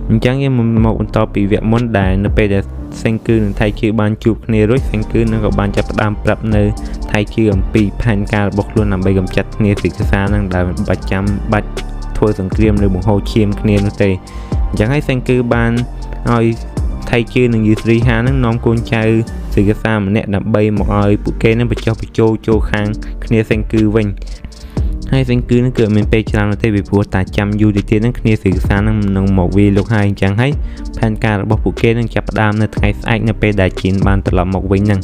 អញ្ចឹងយើងមកបន្តពីវគ្គមុនដែលនៅពេលដែលសេងគឺនិងថៃជឿបានជួបគ្នារួចសេងគឺនឹងក៏បានចាប់ផ្ដើមប្រាប់នៅថៃជឿអំពីផែនការរបស់ខ្លួនដើម្បីកម្ចាត់គ្នាពីកសានឹងដែលមិនបាច់ចាំបាច់ធ្វើសង្គ្រាមឬបង្ហូរឈាមគ្នានោះទេអញ្ចឹងហើយសេងគឺបានឲ្យថៃជឿនិងយូស្រីហានឹងនាំកូនចៅសិកសាម្នាក់ដើម្បីមកឲ្យពួកគេនឹងបញ្ចុះបញ្ចូលខាងគ្នាសេងគឺវិញហើយសេងគឺនឹងគឺមានពេលច្រើនទេពីព្រោះតាចាំយូរទៅទៀតនឹងគ្នាសិកសានឹងមកវាលោកហើយអញ្ចឹងហើយផែនការរបស់ពួកគេនឹងចាប់ផ្ដើមនៅថ្ងៃស្អែកនៅពេលដែលជីនបានត្រឡប់មកវិញនឹង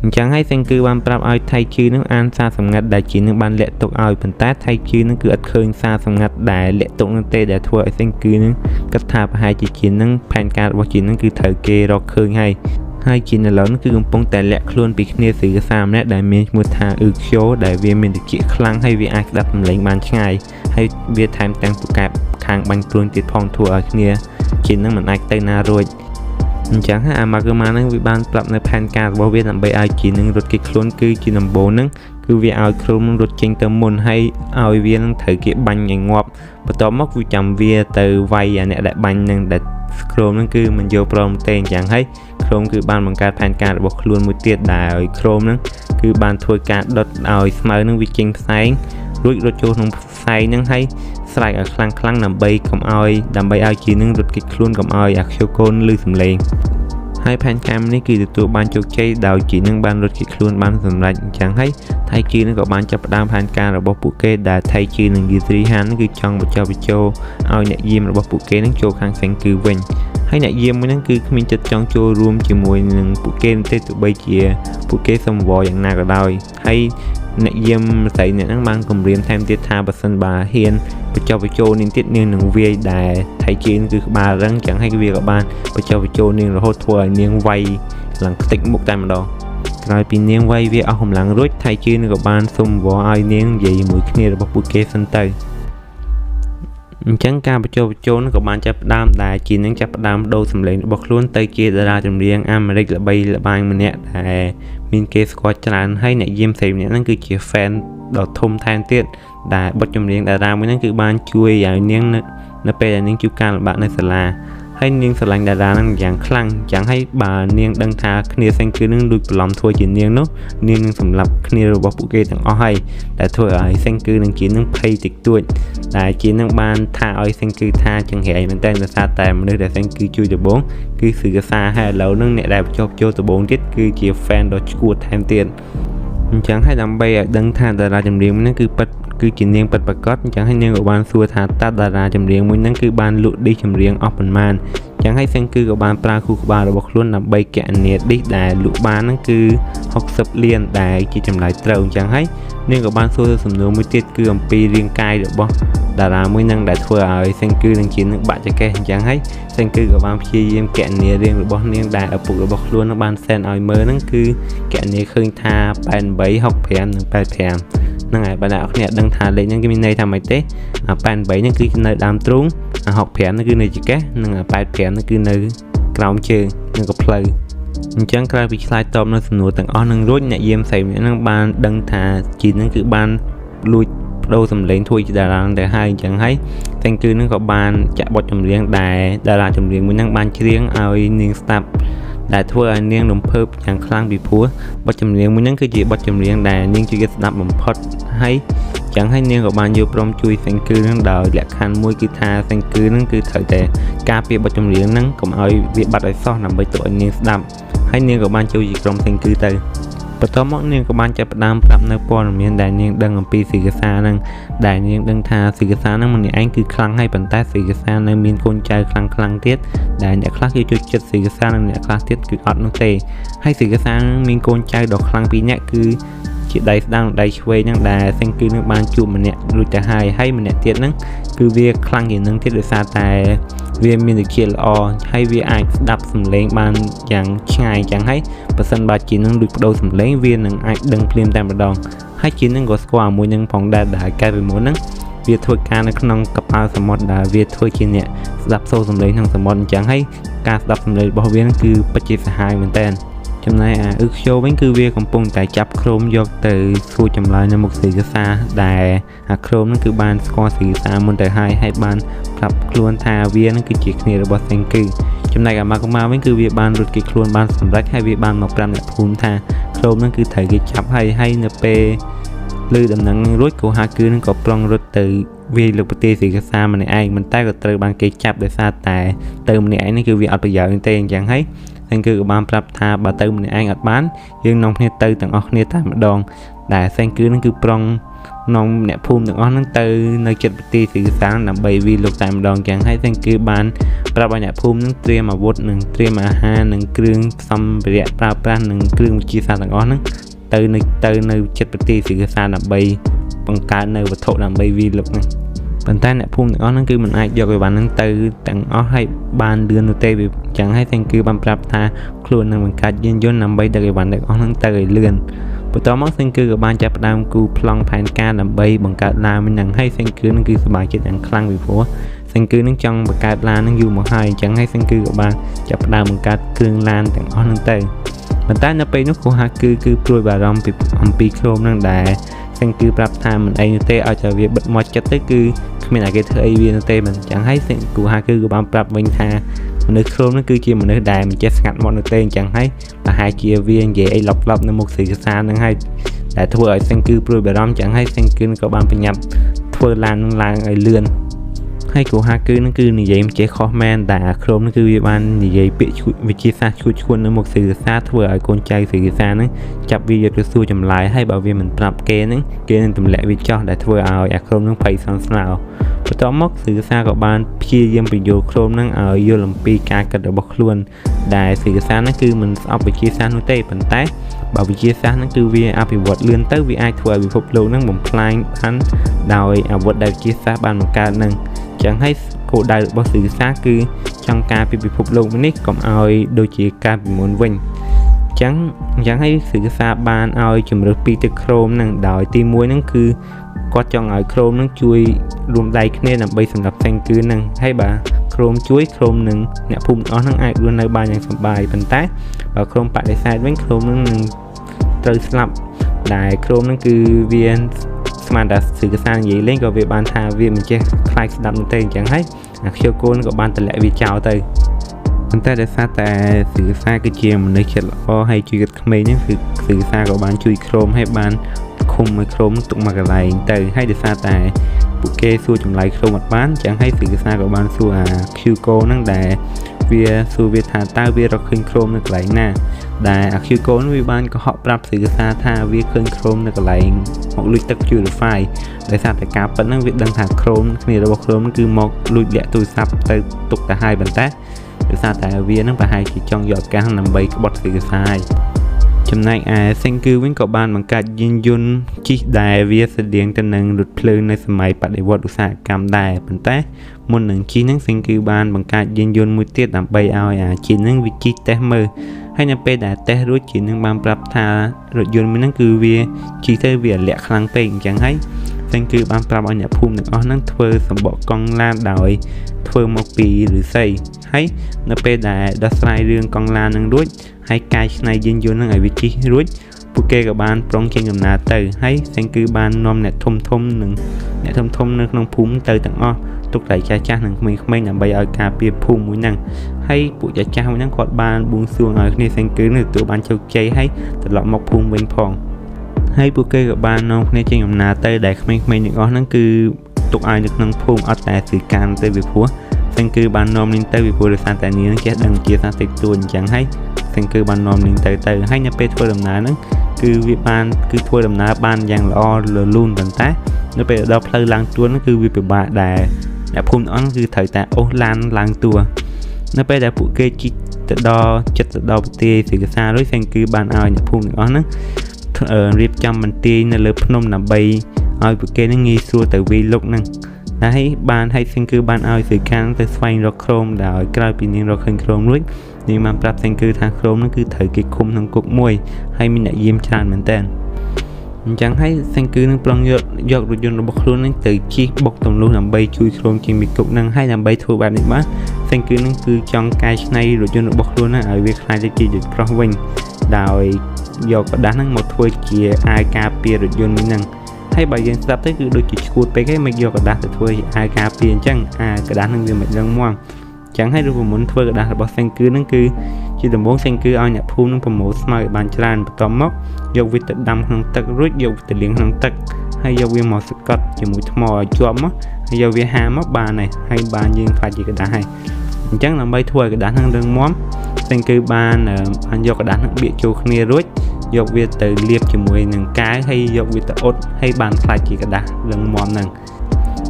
អញ្ចឹងហើយសេងគឺបានប្រាប់ឲ្យថៃជឿនឹងអានសារសម្ងាត់ដែលជីននឹងបានលាក់ទុកឲ្យប៉ុន្តែថៃជឿនឹងគឺអត់ឃើញសារសម្ងាត់ដែលលាក់ទុកនោះទេដែលធ្វើឲ្យសេងគឺនឹងគិតថាប្រហែលជាជីននឹងផែនការរបស់ជីននឹងគឺត្រូវគេរកឃើញហើយជីនឥឡូវគឺកំពុងតែលាក់ខ្លួនពីគ្នាសិកសាម្នាក់ដែលមានឈ្មោះថាអ៊ឺខ្យូដែលវាមានតិចខ្លាំងហើយវាអាចស្ដាប់សំឡេងបានឆ្ងាយហើយវាថែមទាំងពូកែបខាងបាញ់ខ្លួនទៀតផងធ្វើឲ្យគ្នាជីននឹងមិនអាចទៅណារួចអញ្ចឹងហើយអាម៉ាកឺម៉ានឹងវាបានប្រាប់នៅផែនការរបស់វាដើម្បីឲ្យជីននឹងរត់គេខ្លួនគឺជាដំបូងនឹងគឺវាឲ្យក្រុមនឹងរត់ចេញទៅមុនហើយឲ្យវានឹងត្រូវគេបាញ់ឲ្យងាប់បន្ទាប់មកវាចាំវាទៅវាយអាអ្នកដែលបាញ់នឹងដែលក្រុមនឹងគឺមិនយកព្រមទេអញ្ចឹងហើយក្រុមគឺបានបង្កើតផែនការរបស់ខ្លួនមួយទៀតដែលឲ្យក្រុមនឹងគឺបានធ្វើការដុតឲ្យស្មៅនឹងវាចេញផ្សែងរួចរត់ចូលក្នុងផ្សែងនឹងហើយស្រែកឲ្យខ្លាំងដើម្បីឲ្យជីនឹងរត់គេចខ្លួនកុំឲ្យអាខ្យូកូនឮសំឡេងហើយផែនការនេះគឺទទួលបានជោគជ័យដោយជីនឹងបានរត់គេចខ្លួនបានសម្រេចអញ្ចឹងហើយថៃជីនឹងក៏បានចាប់ផ្ដើមផែនការរបស់ពួកគេដែលថៃជីនិងយូទ្រីហានគឺចង់បញ្ចុះបញ្ចូលឲ្យអ្នកយាមរបស់ពួកគេនឹងចូលខាងសេងគឺវិញហើយអ្នកយាមមួយហ្នឹងគឺគ្មានចិត្តចង់ចូលរួមជាមួយនឹងពួកគេទេទោះបីជាពួកគេសុំវល់យ៉ាងណាក៏ដោយហើយអ្នកយាមស្រីអ្នកហ្នឹងបានគម្រាមថែមទៀតថាបើសិនបើហ៊ានបញ្ចុះបញ្ចូលនាងទៀតនាងនឹងវាយដែលថៃជីនគឺក្បាលរឹងចឹងហើយវាក៏បានបញ្ចុះបញ្ចូលនាងរហូតធ្វើឲ្យនាងវាយឡើងខ្ទេចមុខតែម្ដងក្រោយពីនាងវាយវាអស់កម្លាំងរួចថៃជីនក៏បានសុំវល់ឲ្យនាងនិយាយជាមួយគ្នារបស់ពួកគេសិនទៅអញ្ចឹងការបញ្ចុះបញ្ចូលក៏បានចាប់ផ្ដើមដែលជីននឹងចាប់ផ្ដើមដូរសម្លេងរបស់ខ្លួនទៅជាតារាចម្រៀងអាមេរិកល្បីល្បាញម្នាក់ដែលមានគេស្គាល់ច្រើនហើយអ្នកយាមផ្សេងម្នាក់ហ្នឹងគឺជា fan ដ៏ធំថែមទៀតដែលបទចម្រៀងតារាមួយហ្នឹងគឺបានជួយឲ្យនាងនៅពេលដែលនាងជួបការលំបាកនៅសាលាហើយនាងស្រឡាញ់តារាហ្នឹងយ៉ាងខ្លាំងចឹងហើយបើនាងដឹងថាគ្នាសេងគឺនឹងលួចបន្លំធ្វើជានាងនោះនាងនឹងសម្លាប់គ្នារបស់ពួកគេទាំងអស់ហើយដែលធ្វើឲ្យសេងគឺនឹងជានឹងភ័យតិចតួចដែលជានឹងបានថាឲ្យសេងគឺថាចង្រៃមែនតើដោយសារតែមនុស្សដែលសេងគឺជួយដំបងគឺសិកសាហើយឥឡូវនឹងអ្នកដែលបញ្ចុះចូលដំបងទៀតគឺជា fan ដ៏ឈួតថែមទៀតអញ្ចឹងហើយដើម្បីឲ្យដឹងថាតារាចម្រៀងហ្នឹងគឺជានាងពិតប្រាកដអញ្ចឹងហើយនាងក៏បានសួរថាតើតារាចម្រៀងមួយហ្នឹងគឺបានលក់ឌីសចម្រៀងអស់ប៉ុន្មានអញ្ចឹងហើយសេងគឺក៏បានប្រើខួរក្បាលរបស់ខ្លួនដើម្បីកណនាឌីសដែលលក់បានហ្នឹងគឺ60លានដែលជាចម្លើយត្រូវអញ្ចឹងហើយនាងក៏បានសួរសំណួរមួយទៀតគឺអំពីរាងកាយរបស់តារាមួយហ្នឹងដែលធ្វើឲ្យសេងគឺនឹងជានឹងបាក់ចកេះអញ្ចឹងហើយសេងគឺក៏បានព្យាយាមកណនារាងរបស់នាងដែលឪពុករបស់ខ្លួននឹងបានសែនឲ្យមើលហ្នឹងគឺកណនាឃើញថា88 65និង85ហ្នឹងហើយបើអ្នកនរដឹងថាលេខហ្នឹងគឺមានន័យថាម៉េចទេ88ហ្នឹងគឺនៅដើមទ្រូង65ហ្នឹងគឺនៅចកេះនិង85ហ្នឹងគឺនៅក្រោមជើងនិងក៏ផ្លូវអញ្ចឹងក្រោយពីឆ្លើយតបនៅសំណួរទាំងអស់នឹងរួចអ្នកយាមផ្សេងហ្នឹងបានដឹងថាជីនហ្នឹងគឺបានលួចបដូរសម្លេងធ្វើជាតារាទៅហើយអញ្ចឹងហើយតែគឺហ្នឹងក៏បានចាក់បទចម្រៀងដែលតារាចម្រៀងមួយហ្នឹងបានច្រៀងឲ្យនាងស្ដាប់ដែលធ្វើឲ្យនាងរំភើបយ៉ាងខ្លាំងពីព្រោះបទចម្រៀងមួយហ្នឹងគឺជាបទចម្រៀងដែលនាងជួយស្ដាប់បំផុតហើយចឹងហើយនាងក៏បានយកព្រមជួយសេងគឺហ្នឹងដោយលក្ខខណ្ឌមួយគឺថាសេងគឺហ្នឹងគឺត្រូវតែការពារបទចម្រៀងហ្នឹងកុំឲ្យវាបាត់ឲ្យសោះដើម្បីទុកឲ្យនាងស្ដាប់ហើយនាងក៏បានជួយជាក្រុមសេងគឺទៅបន្ទាប់មកនាងក៏បានចាប់ផ្ដើមប្រាប់នៅព័ត៌មានដែលនាងដឹងអំពីសិកសាហ្នឹងដែលនាងដឹងថាសិកសាហ្នឹងម្នាក់ឯងគឺខ្លាំងហើយប៉ុន្តែសិកសានៅមានកូនចៅខ្លាំងទៀតដែលអ្នកខ្លះគឺជួយចិត្តសិកសានិងអ្នកខ្លះទៀតគឺអត់នោះទេហើយសិកសានឹងមានកូនចៅដ៏ខ្លាំងពីរនាក់គឺជាដៃស្ដាំដៃឆ្វេងហ្នឹងដែលសេងគឺនឹងបានជួបម្នាក់រួចទៅហើយម្នាក់ទៀតហ្នឹងគឺវាខ្លាំងជាងនឹងទៀតដោយសារតែវាមានវិជ្ជាល្អហើយវាអាចស្ដាប់សំឡេងបានយ៉ាងឆ្ងាយចឹងហើយបើសិនបើជីនឹងលួចបដូរសំឡេងវានឹងអាចដឹងភ្លាមតែម្ដងហើយជីនឹងក៏ស្គាល់មួយនឹងផងដែរដែលកាលពីមុនហ្នឹងវាធ្វើការនៅក្នុងកប៉ាល់សមុទ្រដែលវាធ្វើជាអ្នកស្ដាប់សូរសំឡេងក្នុងសមុទ្រអញ្ចឹងហើយការស្ដាប់សំឡេងរបស់វាគឺពិតជាសាហាវមែនតើអ ចំណែកức show វិញគឺវាកំពុងតែចាប់ Chrome យកទៅសួរចម្លើយនៅមុខសេរីភាសាដែលChrome ហ្នឹងគឺបានស្គាល់សេរីភាសាមុនទៅហើយបានប្រាប់ខ្លួនថាវាហ្នឹងគឺជាគ្នារបស់ Senku ចំណែកMagma វិញគឺវាបានរត់គេខ្លួនបានសម្រេចហើយវាបានមកប្រាប់អ្នកភូមិថា Chrome ហ្នឹងគឺត្រូវគេចាប់ហើយនៅពេលលើដំណឹងរួចKohaku ហ្នឹងក៏ប្រុងរត់ទៅវាលោកប្រទេសសេរីភាសាម្នាក់ឯងមិនតែក៏ត្រូវបានគេចាប់ដោយសារតែទៅម្នាក់ឯងនេះគឺវាអត់ប្រយោជន៍ទេអញ្ចឹងហើយSenku ក៏បានប្រាប់ថាបើទៅម្នាក់ឯងអត់បានយើងនាំគ្នាទៅទាំងអស់គ្នាតែម្ដងដែល Senku ហ្នឹងគឺប្រុងនាំអ្នកភូមិទាំងអស់ហ្នឹងទៅនៅជិតប្រទេសសេរីភាសាដើម្បីវាលោកតែម្ដងអញ្ចឹងហើយSenkuបានប្រាប់ឲ្យអ្នកភូមិហ្នឹងត្រៀមអាវុធនិងត្រៀមអាហារនិងគ្រឿងសម្ភារៈប្រើប្រាស់និងគ្រឿងវិទ្យាសាស្ត្រទាំងអស់ហ្នឹងទៅនៅជិតប្រទេសសេរីភាសាដើម្បីបង្កើតនៅវត្ថុដើម្បីវាលោកហ្នឹងប៉ុន្តែអ្នកភូមិទាំងអស់ហ្នឹងគឺមិនអាចយកអីវ៉ាន់ហ្នឹងទៅទាំងអស់ឲ្យបានលឿននោះទេវាអញ្ចឹងហើយSenkuបានប្រាប់ថាខ្លួននឹងបង្កើតយានយន្តដើម្បីដឹកអីវ៉ាន់ទាំងអស់ហ្នឹងទៅឲ្យលឿនបន្ទាប់មកSenkuក៏បានចាប់ផ្ដើមគូប្លង់ផែនការដើម្បីបង្កើតឡានហ្នឹងហើយSenkuហ្នឹងគឺសប្បាយចិត្តយ៉ាងខ្លាំងពីព្រោះSenkuនឹងចង់បង្កើតឡានហ្នឹងយូរមកហើយអញ្ចឹងហើយSenkuក៏បានចាប់ផ្ដើមបង្កើតគ្រឿងឡានទាំងអស់ហ្នឹងទៅប៉ុន្តែនៅពេលនោះKohakuគឺព្រួយបារម្ភអំពីChromeហ្នឹងដែរSenkuប្រាប់ថាមិនអីនោះទេឲ្យតែវាបិទមាត់ចិត្តទៅគឺគ្មានគេធ្វើអីវានោះទេមិនអញ្ចឹងហើយKohakuក៏បានប្រាប់វិញថាមនុស្សChromeហ្នឹងគឺជាមនុស្សដែលមិនចេះស្ងាត់មាត់នោះទេអញ្ចឹងហើយប្រហែលជាវានិយាយអីឡប់ៗនៅមុខសេរីភាសាហ្នឹងហើយដែលធ្វើឲ្យSenkuព្រួយបារម្ភអញ្ចឹងហើយSenkuក៏បានប្រញាប់ធ្វើឡាននឹងឡើងឲ្យលឿនហើយKohakuនឹងគឺនិយាយមិនចេះខុសមែនតែChromeនឹងគឺវាបាននិយាយពាក្យវិទ្យាសាស្ត្រឈួតនៅមុខសេរីភាសាធ្វើឲ្យកូនចៅសេរីភាសានឹងចាប់វាយកទៅសួរចម្លើយហើយបើវាមិនប្រាប់គេនឹងគេនឹងទម្លាក់វាចោះដែលធ្វើឲ្យChromeនឹងភ័យស្លន់ស្លោបន្ទាប់មកសេរីភាសាក៏បានព្យាយាមបញ្យល់Chromeនឹងឲ្យយល់អំពីការគិតរបស់ខ្លួនដែលសេរីភាសានឹងគឺមិនស្អប់វិទ្យាសាស្ត្រនោះទេប៉ុន្តែបើវិទ្យាសាស្ត្រនឹងគឺវាអភិវឌ្ឍលឿនទៅវាអាចធ្វើឲ្យពិភពលោកនឹងបំផ្លាញបានដោយអាវុធដែលវិទ្យាសាស្ត្របានបង្កើតនឹងចឹងហើយគោលដៅរបស់សេរីភាសាគឺចង់ការពីពិភពលោកនេះកុំឲ្យដូចជាការពីមុនវិញចឹងហើយសេរីភាសាបានឲ្យជំរឿសពីទៅChromeនឹងដោយទី1ហ្នឹងគឺគាត់ចង់ឲ្យChromeនឹងជួយរួមដៃគ្នាដើម្បីសម្រាប់SenkuនឹងហើយបើChromeជួយ Chromeនឹងអ្នកភូមិអស់នឹងអាចរស់នៅបានយ៉ាងសប្បាយប៉ុន្តែបើ Chrome បដិសេធវិញChromeនឹងត្រូវស្លាប់ដែលChromeនឹងគឺវាស្មានតែសេរីភាសានិយាយលេងក៏វាបានថាវាមិនចេះខ្លាចស្ដាប់នោះទេអញ្ចឹងហើយKyokoក៏បានតម្លាក់វាចោលទៅប៉ុន្តែដោយសារតែសេរីភាសាគឺជាមនុស្សចិត្តល្អហើយជួយកាត់ក្មេងហ្នឹងគឺសេរីភាសាក៏បានជួយChromeហើយបានឃុំឲ្យChromeទុកមកកន្លែងទៅហើយដោយសារតែពួកគេសួរចម្លើយChromeអត់បានអញ្ចឹងហើយសេរីភាសាក៏បានសួរKyokoហ្នឹងដែលវាសួរវាថាតើវារកឃើញChromeនៅកន្លែងណាដែលKyokoវាបានកុហកប្រាប់សេរីភាសាថាវាឃើញChromeនៅកន្លែងមកលួចទឹក Purify ដោយសារតែការប៉ិនហ្នឹងវាដឹងថា Chrome គ្នារបស់ Chrome គឺមកលួចលាក់ទូរស័ព្ទទៅទុកទៅហើយប៉ុន្តែដោយសារតែវាហ្នឹងប្រហែលជាចង់យកឱកាសដើម្បីក្បត់សេរីភាសាហើយចំណែកឯSenkuវិញក៏បានបង្កើតយានយន្តជិះដែលវាស្តៀងទៅនឹងរថភ្លើងនៅសម័យបដិវត្តន៍ឧស្សាហកម្មដែរប៉ុន្តែមុននឹងជិះហ្នឹងSenkuបានបង្កើតយានយន្តមួយទៀតដើម្បីឲ្យជាហ្នឹងវាជិះតេស្តមើលហើយនៅពេលដែលតេស្តរួចជានឹងបានប្រាប់ថារថយន្តមួយហ្នឹងគឺវាជិះទៅវាលាក់ខ្លាំងពេកអញ្ចឹងហើយSenkuបានប្រាប់ឲ្យអ្នកភូមិទាំងអស់ហ្នឹងធ្វើសម្បកកង់ឡានដោយធ្វើមកពីឫស្សីហើយនៅពេលដែលដោះស្រាយរឿងកង់ឡាននឹងរួចហើយកែច្នៃយានយន្តនឹងឲ្យវាជិះរួចពួកគេក៏បានប្រុងចេញដំណើរទៅហើយSenkuបាននាំអ្នកធំនិងអ្នកធំនៅក្នុងភូមិទៅទាំងអស់ទុកតែចាស់និងក្មេងៗដើម្បីឲ្យការពារភូមិមួយហ្នឹងហើយពួកចាស់មួយហ្នឹងគាត់បានបួងសួងឲ្យគ្នាSenkuនឹងទទួលបានជោគជ័យហើយត្រឡប់មកភូមិវិញផងហើយពួកគេក៏បាននាំគ្នាចេញដំណើរទៅដែលក្មេងៗទាំងអស់ហ្នឹងគឺទុកឲ្យនៅក្នុងភូមិអត់តែស្រីកានទៅពីព្រោះSenkuបាននាំនាងទៅពីព្រោះដោយសារតែនាងចេះដឹងជាសាស្ត្រតិចតួចអញ្ចឹងហើយSenkuបាននាំនាងទៅហើយនៅពេលធ្វើដំណើរហ្នឹងគឺធ្វើដំណើរបានយ៉ាងល្អរលូនប៉ុន្តែនៅពេលដល់ផ្លូវឡើងទួនគឺវាពិបាកដែរអ្នកភូមិអស់គឺត្រូវតែអូសឡានឡើងទួនៅពេលដែលពួកគេជិះទៅដល់ចិត្តទៅដល់ប្រទេសសេរីភាសារួចSenkuបានឲ្យអ្នកភូមិទាំងអស់ហ្នឹងរៀបចំបន្ទាយនៅលើភ្នំដើម្បីឲ្យពួកគេនឹងងាយស្រួលទៅវាយលុកហ្នឹងហើយSenkuបានឲ្យសេកានទៅស្វែងរកChromeដោយក្រោយពីនាងរកឃើញChromeរួចនាងបានប្រាប់SenkuថាChromeហ្នឹងគឺត្រូវគេឃុំក្នុងគុកមួយហើយមានអ្នកយាមច្រើនមែនតើអញ្ចឹងហើយSenkuនឹងប្រុងយករថយន្តរបស់ខ្លួននឹងទៅជិះបុកទម្លុះដើម្បីជួយChromeចេញពីគុកហ្នឹងហើយដើម្បីធ្វើបែបនេះបាទSenkuនឹងគឺចង់កែច្នៃរថយន្តរបស់ខ្លួនហ្នឹងឲ្យវាខ្លាយទៅជាយន្តប្រុសវិញ ដោយយកกระดาษហ្នឹងមកធ្វើជាអាវការពាររថយន្តនេះហ្នឹងហើយបើយើងស្ដាប់ទៅគឺដូចជាឈួតពេកឯងមិនយកกระดาษទៅធ្វើជាអាវការពារអញ្ចឹងกระดาษហ្នឹងវាមិនដឹងមកអញ្ចឹងហើយរូបមន្តធ្វើกระดาษរបស់សេងគឺហ្នឹងគឺជាដំបូងសេងគឺឲ្យអ្នកភូមិនឹងប្រមូលស្មៅឲ្យបានច្រើនបន្ទាប់មកយកវាទៅដាំក្នុងទឹករួចយកវាទៅលាងក្នុងទឹកហើយយកវាមកសកត់ជាមួយថ្មឲ្យជាប់មកហើយយកវាហាមកបានហើយបានយើងខ្លាចជាกระดาษហើយអញ្ចឹងដើម្បីធ្វើឲ្យកระดาษហ្នឹងរឹងមាំសេងគឺបានយកกระดาษហ្នឹងបៀកចូលគ្នារួចយកវាទៅលាបជាមួយនឹងកែវហើយយកវាទៅអ៊ុតហើយបានខ្លាចជាกระดาษរឹងមាំហ្នឹង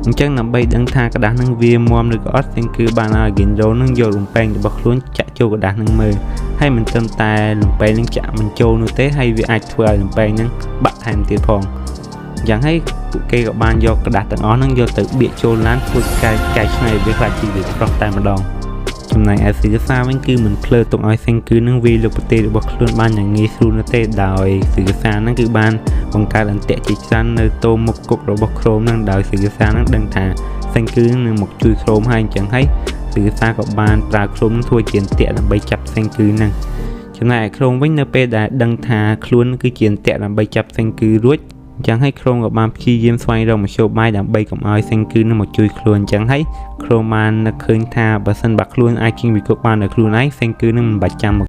អញ្ចឹងដើម្បីដឹងថាกระดาษហ្នឹងវាមាំឬក៏អត់សេងគឺបានឲ្យ Ginro ហ្នឹងយកលំពែងរបស់ខ្លួនចាក់ចូលกระดาษហ្នឹងមើលហើយមិនត្រឹមតែលំពែងហ្នឹងចាក់មិនចូលនោះទេហើយវាអាចធ្វើឲ្យលំពែងហ្នឹងបាក់ថែមទៀតផងអញ្ចឹងហើយពួកគេក៏បានយកกระดาษទាំងអស់ហ្នឹងយកទៅបៀកចូលឡានធ្វើកែច្នៃវាខ្លាចជាវាស្រស់តែម្ដងចំណែកឯសិកសាវិញគឺមិនភ្លើទុកឲ្យសេងគឺនឹងវាលើប្រទេសរបស់ខ្លួនបានយ៉ាងងាយស្រួលនោះទេដោយសិកសាហ្នឹងគឺបានបង្កើតអន្ទាក់ជាច្រើននៅតូមុខគុករបស់ក្រុមហ្នឹងដោយសិកសាហ្នឹងដឹងថាសេងគឺនឹងមកជួយក្រុមហើយអញ្ចឹងហើយសិកសាក៏បានប្រើក្រុមនឹងធ្វើជាអន្ទាក់ដើម្បីចាប់សេងគឺហ្នឹងចំណែកឯក្រុមវិញនៅពេលដែលដឹងថាខ្លួនគឺជាអន្ទាក់ដើម្បីចាប់សេងគឺរួចអញ្ចឹងហើយក្រុមក៏បានព្យាយាមស្វែងរកមធ្យោបាយដើម្បីកុំឲ្យសេងគឺនឹងមកជួយខ្លួនអញ្ចឹងហើយក្រុមបាននឹកឃើញថាបើសិនបើខ្លួនអាចជិះវិគុកបានដោយខ្លួនឯងសេងគឺនឹងមិនបាច់ចាំមក